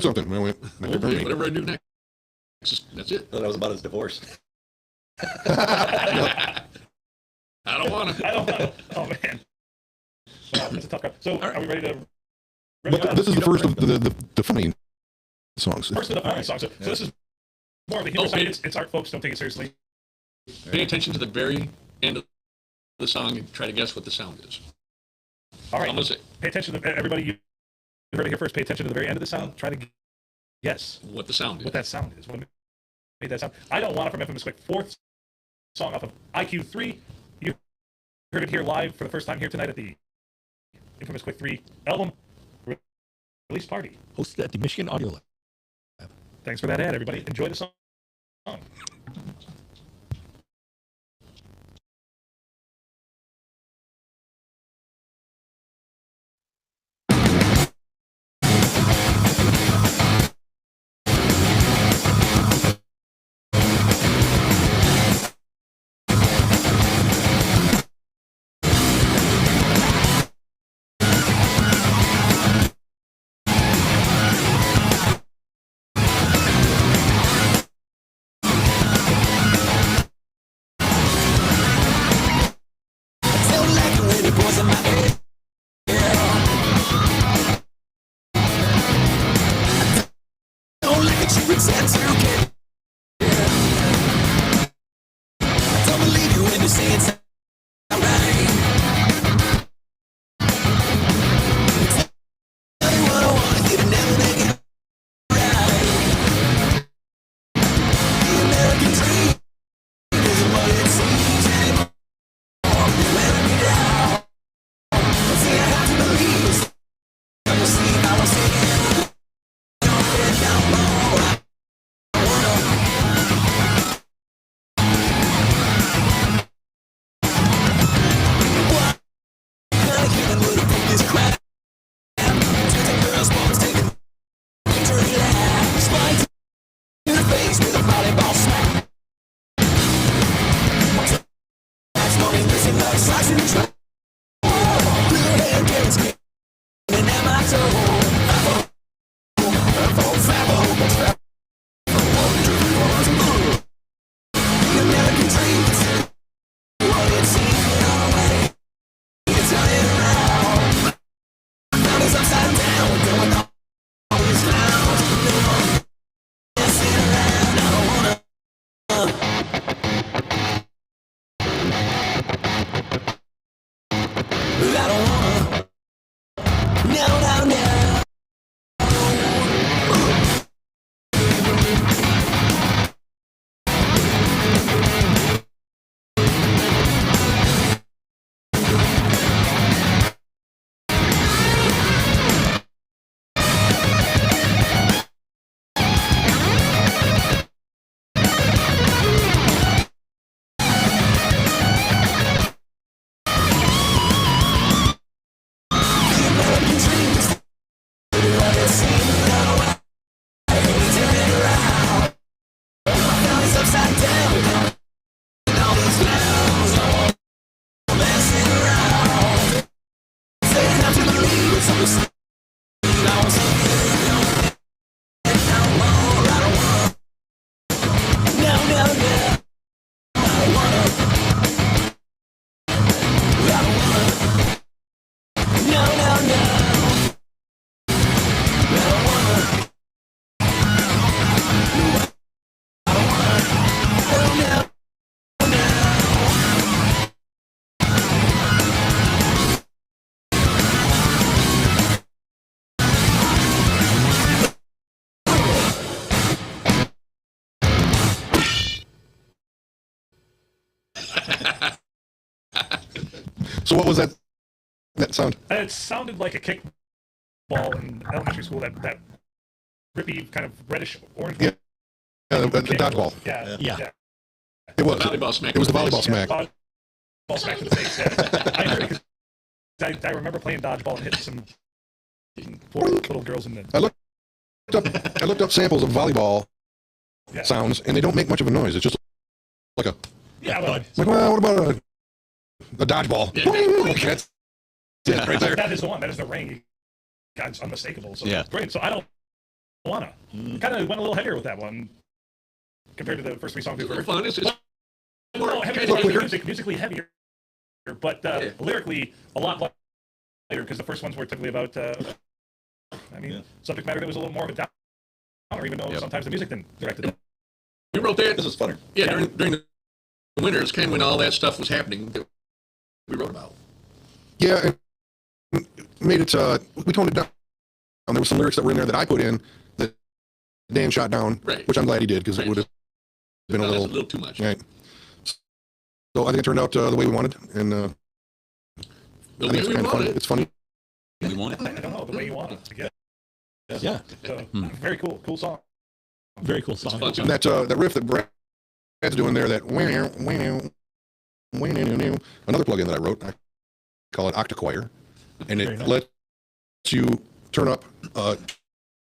something. I went, Burn Me. Whatever I do next, that's it. That was about his divorce. I don't want to. I don't know. Oh man. Wow, that's a tough crowd. So are we ready to? But this is the first of the funny songs. First of the funny songs. So this is more of the humor Okay. side. It's art, folks. Don't take it seriously. Pay attention to the very end of the song and try to guess what the sound is. All right. I'm gonna say Pay attention to everybody. You heard it here first. Pay attention to the very end of the sound. Try to guess what the sound is. what that sound is. What made that sound? I Don't Want It from Infamous Quick. Fourth song off of IQ3. You heard it here live for the first time here tonight at the Infamous Quick 3 album release party. Hosted at the Michigan Audio Lab. Thanks for that ad, everybody. Enjoy the song. Don't like it when it pours in my head. Don't like it, you pretend to get. I don't believe you when you say it's alright. Tell me what I want, you can never make it right. The American dream isn't what it seems anymore. You're wearing me down. Don't say I have to believe this. You'll see how I'm singing. Don't get down low. What kind of human would have picked this crap? Taking girls' phones, taking victory lap. Spikes in the face with a volleyball smack. Smoking, missing like slice in the trap. Blue hair, getting skin, and am I told? The American dream is what it seems in our way. It's turning around. Now it's upside down, going on all these clowns. Dancing around, I don't wanna. So what was that sound? It sounded like a kickball in elementary school. That rippy kind of reddish orange. Yeah. The dodgeball. Yeah. Yeah. It was. Volleyball smack. It was the in volleyball face. smack. Ball smack to the face. Yeah. I heard it 'cause I remember playing dodgeball and hitting some poor little girls in the. I looked up samples of volleyball Yeah. sounds, and they don't make much of a noise. It's just like a Yeah, well, like, well, what about a dodgeball? That's Yeah. right there. that is the one. That is the ring. It's unmistakable. So Yeah. great. So I don't wanna. Kind of went a little heavier with that one compared to the first three songs we've It's heard. fun. It's No, heavier kind of music, musically heavier, but lyrically a lot lighter because the first ones were typically about. Subject matter that was a little more of a downer, even though sometimes the music didn't direct it. we wrote that. This is funner. Yeah, during the winters, kind of when all that stuff was happening, that we wrote about. Yeah, and made it. We toned it down. There were some lyrics that were in there that I put in that Dan shot down, Right. which I'm glad he did because it Right. would have been No, a that's little. too much. Right. So I think it turned out the way we wanted, and The I way think it's we kind of wanted funny. it. It's funny. We want it. I don't know the way you want it. Yeah. Yeah. So, very cool song. Very cool song. Fun song. And that riff that Brad's doing there, that another plugin that I wrote, I call it Octachoir, and Very it nice. lets you turn up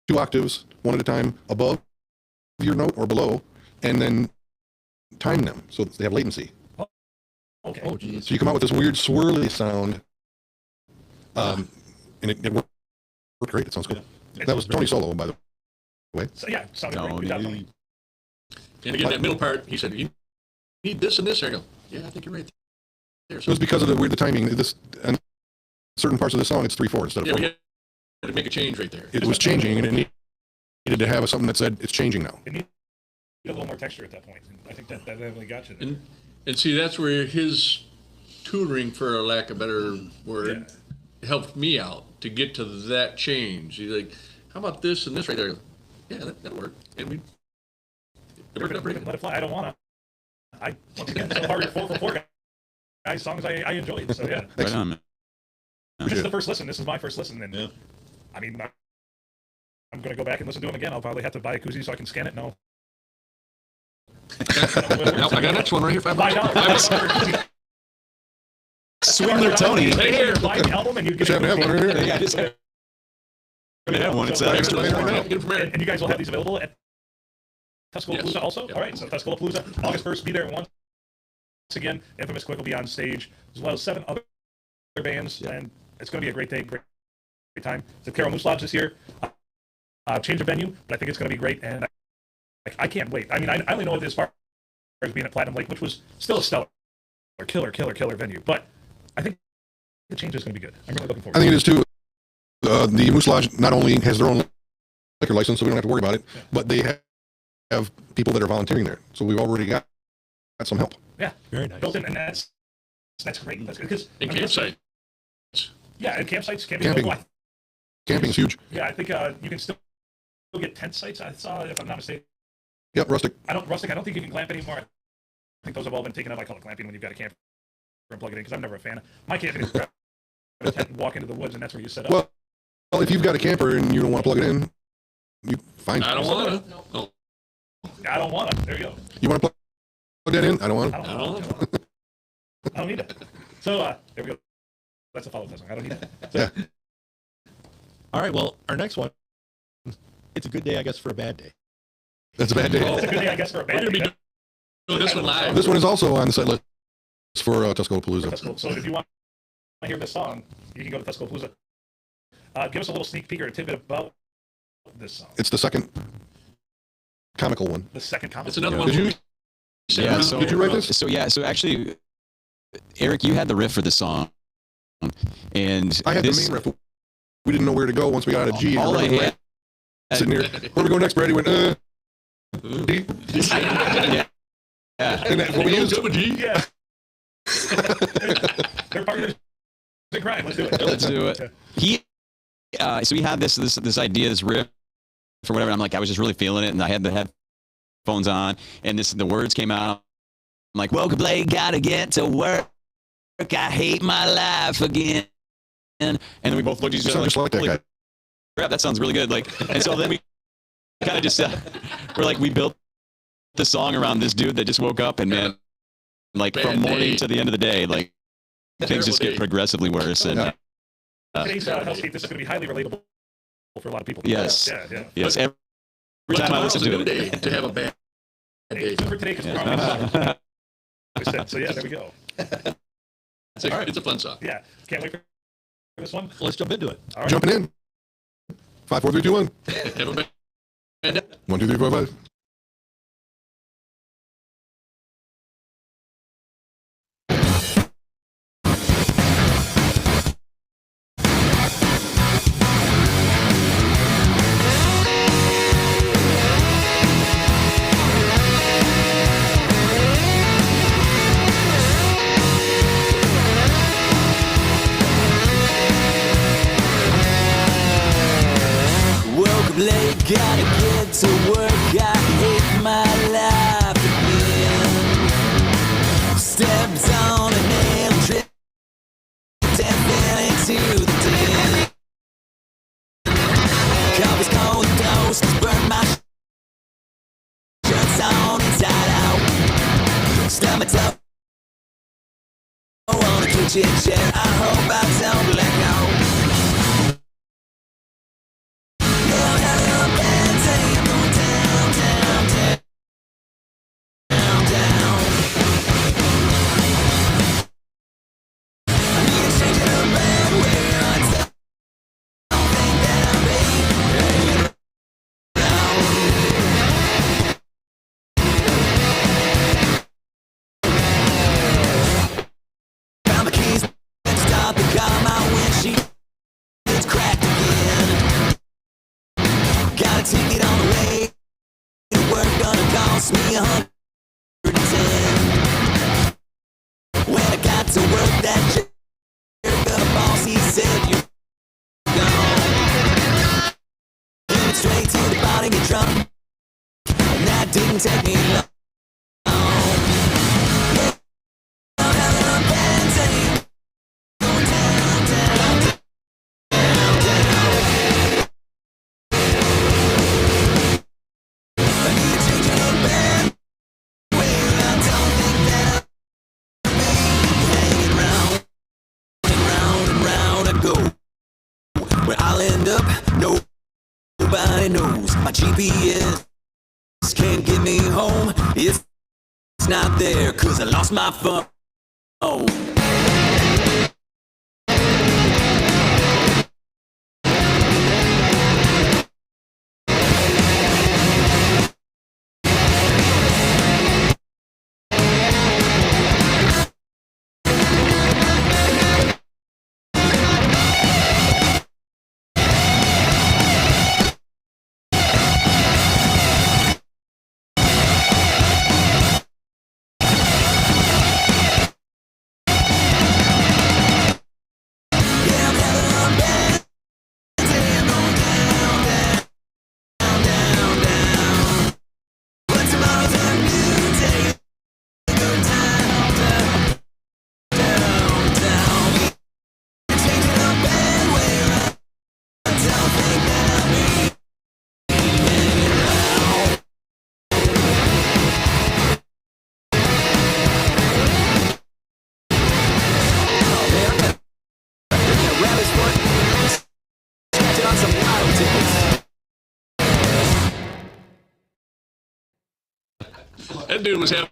2 octaves one at a time above your note or below, and then time them so that they have latency. Okay. Oh, geez. So you come out with this weird swirly sound, and it worked great. It sounds cool. That was Tony Solo, by the way. So yeah, sounded great. Good job, Tony. And again, that middle part, he said, you need this and this. I go, yeah, I think you're right there. It So, was because of the timing. This and certain parts of the song, it's 3/4 instead of yeah, 4. we had to make a change right there. It was changing, and it needed to have something that said it's changing now. It needed a little more texture at that point. And I think that definitely got you there. And see, that's where his tutoring, for lack of a better word, helped me out to get to that change. He's like, how about this and this right there? I go, yeah, that'll work. And we worked out pretty good. Let it fly. I don't wanna. I once again so hard 4 for 4 guys songs I enjoyed. So yeah, Right on, man. this is the first listen. This is my first listen, and I mean, I'm gonna go back and listen to them again. I'll probably have to buy a koozie so I can scan it. No. Nope, I got next one right here. $5. $5. Swindler Tony. Right here. Buy the album and you get Just have to have one right here. Yeah, just have one. It's So, extra. Get it from there. and you guys will have these available at Tuscaloosa Yes. also? Yep. All right, so Tuscaloosa, August 1st, be there once again. Infamous Quick will be on stage, as well as 7 other bands, and it's going to be a great day, great time. It's at Carol Moose Lodge this year. Change of venue, but I think it's going to be great, and I can't wait. I mean, I only know it as far as being at Platinum Lake, which was still a stellar, killer venue, but I think the change is going to be good. I'm really looking forward I to think it. it is too. The Moose Lodge not only has their own liquor license, so we don't have to worry about it, but they have people that are volunteering there. So we've already got some help. Yeah, Very nice. built in, and that's great. That's good because And campsite. Yeah, and campsites can be Camping. local. Camping's huge. Yeah, I think you can still get tent sites. I saw, if I'm not mistaken. Yep, rustic. I don't think you can clamp anymore. I think those have all been taken up. I call it clamping when you've got a camper and plug it in because I'm never a fan. My camping is grab a tent and walk into the woods, and that's where you set up. Well, if you've got a camper and you don't want to plug it in, you find. I don't want to. Oh, I don't want to. There you go. You want to plug that in? I don't want I to. don't want to. I don't need it. So there we go. That's a follow-up song. I don't need it. So, Yeah. All right. Well, our next one. It's a good day, I guess, for a bad day. That's a bad day. it's a good day, I guess, for a we're band. going to be doing this one live. This one is also on the set list for Tuscaloosa. So if you want to hear this song, you can go to Tuscaloosa. Give us a little sneak peek or a tidbit about this song. It's the second comical one. The second comment. It's another one. Did you? Yeah. So Did you write this? So actually, Eric, you had the riff for the song, and I had this, the main riff. We didn't know where to go once we got out of G. And all I remember had. sitting here. Where do we go next, Brad? He went, D. Yeah. And that's what we used. Yeah. They're partners in crime. Let's do it. Let's do it. So he had this idea, this riff for whatever. And I'm like, I was just really feeling it, and I had the headphones on, and the words came out. I'm like, welcome, Blake, gotta get to work. I hate my life again. And then we both looked at each You other sound just like that "Holy guy. crap, that sounds really good." Like, and so then we kind of just we're like, we built the song around this dude that just woke up, and man, like Bad from morning day. to the end of the day, like things just get day. progressively worse. And Yeah. Today's Hellscape, this is going to be highly relatable for a lot of people. yes, Yeah. yes, every But time I tomorrow's listen a to new it. day to have a bad day. Except for today, because so yeah, there we go. It's a fun song. Yeah, can't wait for this one. Let's jump into it. All right. Jumping in. 5, 4, 3, 2, 1. Have a bad day. 1, 2, 3, 4, 5. Woke up late, gotta get to work. I hate my life again. Stepped on a nail, tripped and fell into the den. Coffee's cold, toast, burn my shirts on inside out. Stomach's up on the kitchen chair. I hope I don't let go. Found the keys and start the car. My windshield is cracked again. Got a ticket on the way to work, gonna cost me 110. When I got to work, that jerk, the boss, he said you're gone. Went straight to the bottom of your trunk, and that didn't take me long. Where I'll end up, nobody knows. My GPS can't get me home. It's not there, 'cause I lost my phone. That dude was having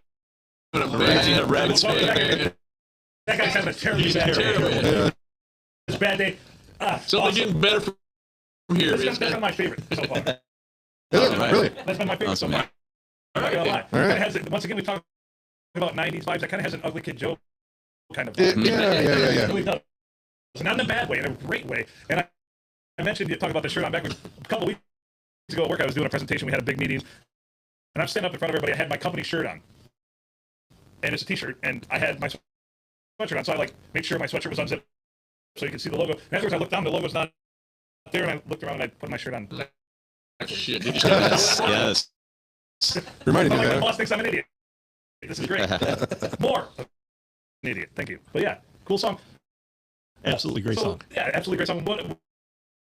a bad rabbit's day. That guy's having a terribly bad Terrible. day. It's a bad day. So they're getting better from here. That's been my favorite so far. Is it? right. Really? That's been my favorite so Awesome, far. I'm not gonna lie. All right. It has, once again, we talked about 90s vibes. That kind of has an Ugly Kid Joe kind of Yeah, vibe. yeah. It really does. Not in a bad way, in a great way. And I mentioned you talk about the shirt on back a couple weeks ago at work. I was doing a presentation. We had a big meeting, and I'm standing up in front of everybody. I had my company shirt on, and it's a T-shirt, and I had my sweatshirt on. So I made sure my sweatshirt was unzipped so you could see the logo. And afterwards, I looked down, the logo's not there, and I looked around and I put my shirt on. Shit, did you say that? Yes. Reminded I'm you like, the of boss thinks I'm an idiot. This is great. More of an idiot. Thank you. But yeah, Cool song. Absolutely great So, song. Yeah, absolutely great song.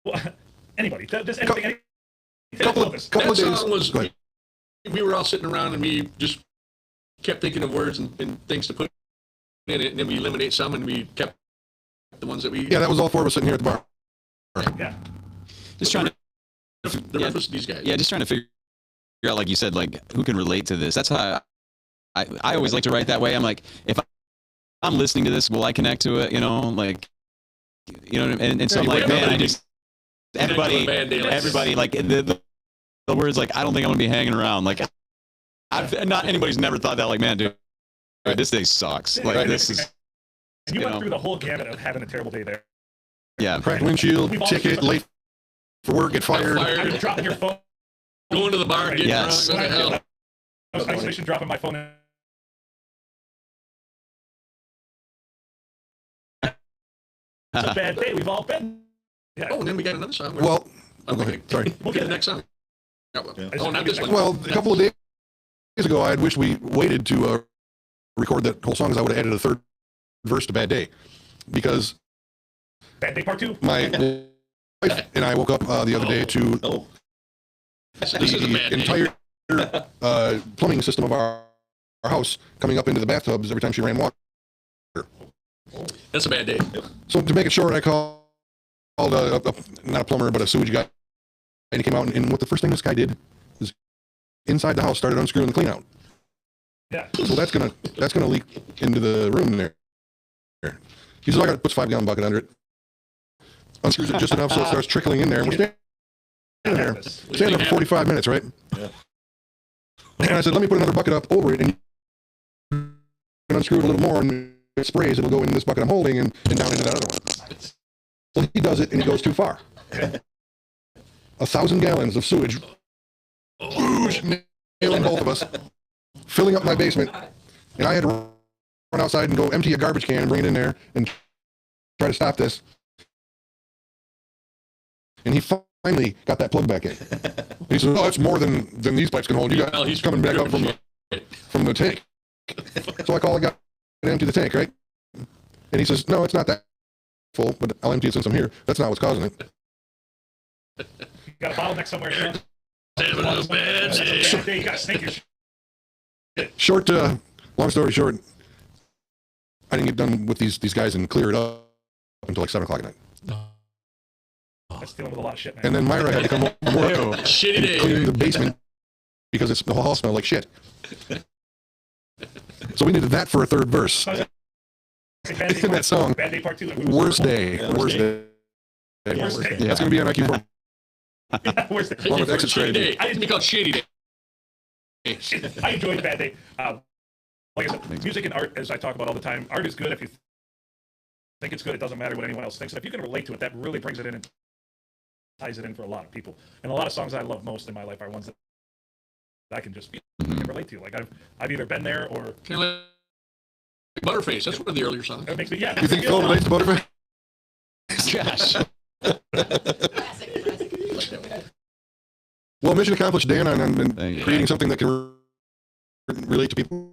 What anybody? Does anything? anything Couple about this? of, couple That of days. song was, Go ahead. we were all sitting around and we just kept thinking of words and things to put in it, and then we eliminate some and we kept the ones that we. Yeah, that was all four of us sitting here at the bar. Yeah. Just trying to, The rest was these guys. yeah, just trying to figure out, like you said, like who can relate to this. That's how I always like to write that way. I'm like, if I'm listening to this, will I connect to it? You know, like, you know, and so I'm like, man, I just everybody, like the words, like, I don't think I'm gonna be hanging around. Like, not anybody's never thought that. Like, man, dude, this day sucks. Like, this is, And you you went know. through the whole gamut of having a terrible day there. yeah. Cracked windshield, We've all ticket, seen- late for work, get fired. I was dropping your phone. Going to the bar, getting Yes. drunk, what the hell? I was nice station dropping my phone. It's a bad day. We've all been. Yeah. Oh, and then we got another song. Well, Oh, go ahead. Sorry. We'll get the next song. Oh, not this one. Well, a couple of days ago, I had wished we waited to record that whole song, as I would have added a third verse to Bad Day, because Bad Day Part 2. my wife and I woke up the other day to Oh, This is a bad the entire plumbing system of our house coming up into the bathtubs every time she ran water. That's a bad day. So to make it short, I called not a plumber, but a sewage guy, and he came out, and what the first thing this guy did is inside the house started unscrewing the clean out. Yeah. So that's gonna leak into the room there. He says, I got to put 5-gallon bucket under it. Unscrews it just enough so it starts trickling in there. And we're standing there, standing there for 45 minutes, right? Yeah. And I said, let me put another bucket up over it and unscrew it a little more, and it sprays. It'll go in this bucket I'm holding and down into that other one. Well, he does it and he goes too far. 1,000 gallons of sewage, whoosh, nailing both of us, filling up my basement, and I had to run outside and go empty a garbage can and bring it in there and try to stop this. And he finally got that plug back in. He said, "Oh, that's more than these pipes can hold. You got Well, he's coming back up from the tank." So I call the guy and empty the tank, right? And he says, "No, it's not that full, but I'll empty it since I'm here. That's not what's causing it." You got a bottleneck somewhere. Having a bad day. Bad day. You got to snake your shit. Short, long story short, I didn't get done with these guys and clear it up until like 7 o'clock at night. That's dealing with a lot of shit, man. And then Myra had to come home from work Shitty and day. clean the basement because the whole house smelled like shit. So we needed that for a third verse Bad Day in that song. Bad Day Part 2. Worst day. Yeah, Worst day. Worst day. That's going to be on IQ4. Yeah, worst day. Along with exit Shitty strategy. day. It's called shitty day. I enjoyed Bad Day. Like I said, music and art, as I talk about all the time, art is good if you think it's good. It doesn't matter what anyone else thinks. And if you can relate to it, that really brings it in and ties it in for a lot of people. And a lot of songs I love most in my life are ones that I can just relate to. Like I've either been there or Kind of like Butterface. That's one of the earlier songs. it makes me, yeah. You think Phil relates to Butterface? Gosh. Classic. Well, mission accomplished, Dan, on Thank you. creating something that can relate to people.